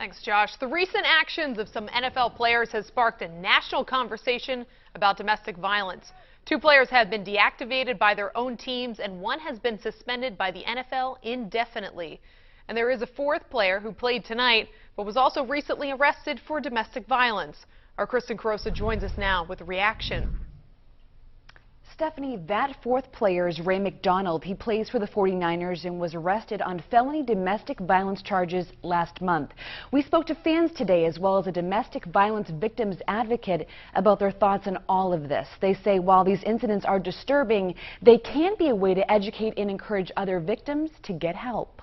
Thanks, Josh. The recent actions of some NFL players has sparked a national conversation about domestic violence. 2 players have been deactivated by their own teams, and 1 has been suspended by the NFL indefinitely. And there is a 4th player who played tonight, but was also recently arrested for domestic violence. Our Kristen Carosa joins us now with a reaction. Stephanie, that 4th player is Ray McDonald. He plays for the 49ers and was arrested on felony domestic violence charges last month. We spoke to fans today as well as a domestic violence victims advocate about their thoughts on all of this. They say while these incidents are disturbing, they can be a way to educate and encourage other victims to get help.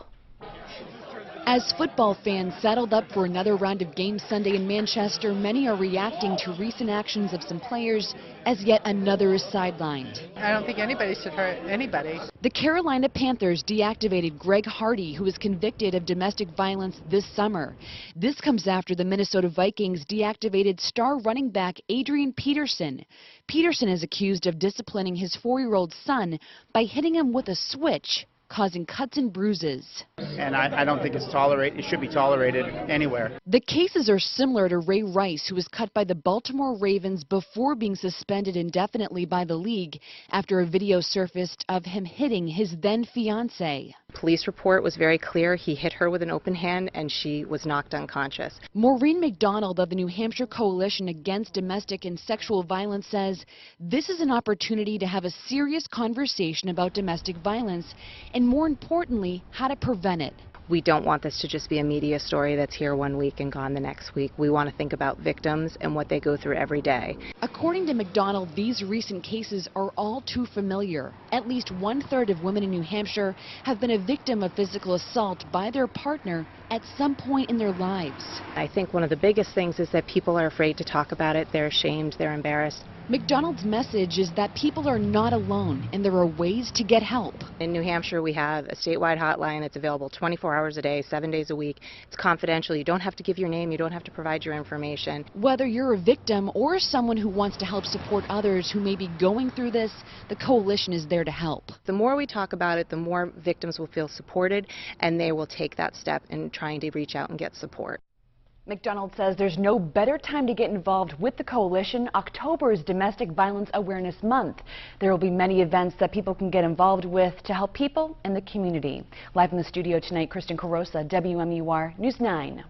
As football fans settled up for another round of games Sunday in Manchester, many are reacting to recent actions of some players as yet another is sidelined. I don't think anybody should hurt anybody. The Carolina Panthers deactivated Greg Hardy, who was convicted of domestic violence this summer. This comes after the Minnesota Vikings deactivated star running back Adrian Peterson. Peterson is accused of disciplining his 4-year-old son by hitting him with a switch, causing cuts and bruises. And I don't think it should be tolerated anywhere. The cases are similar to Ray Rice, who was cut by the Baltimore Ravens before being suspended indefinitely by the league after a video surfaced of him hitting his then fiancée. Police report was very clear. He hit her with an open hand and she was knocked unconscious. Maureen McDonald of the New Hampshire Coalition Against Domestic and Sexual Violence says this is an opportunity to have a serious conversation about domestic violence and, more importantly, how to prevent it. We don't want this to just be a media story that's here one week and gone the next week. We want to think about victims and what they go through every day. According to McDonald, these recent cases are all too familiar. At least 1/3 of women in New Hampshire have been a victim of physical assault by their partner at some point in their lives. I think one of the biggest things is that people are afraid to talk about it. They're ashamed, they're embarrassed. McDonald's message is that people are not alone and there are ways to get help. In New Hampshire, we have a statewide hotline that's available 24 hours a day, 7 days a week. It's confidential. You don't have to give your name. You don't have to provide your information. Whether you're a victim or someone who wants to help support others who may be going through this, the coalition is there to help. The more we talk about it, the more victims will feel supported, and they will take that step in trying to reach out and get support. McDonald says there's no better time to get involved with the coalition. October is Domestic Violence Awareness Month. There will be many events that people can get involved with to help people in the community. Live in the studio tonight, Kristen Carosa, WMUR News 9.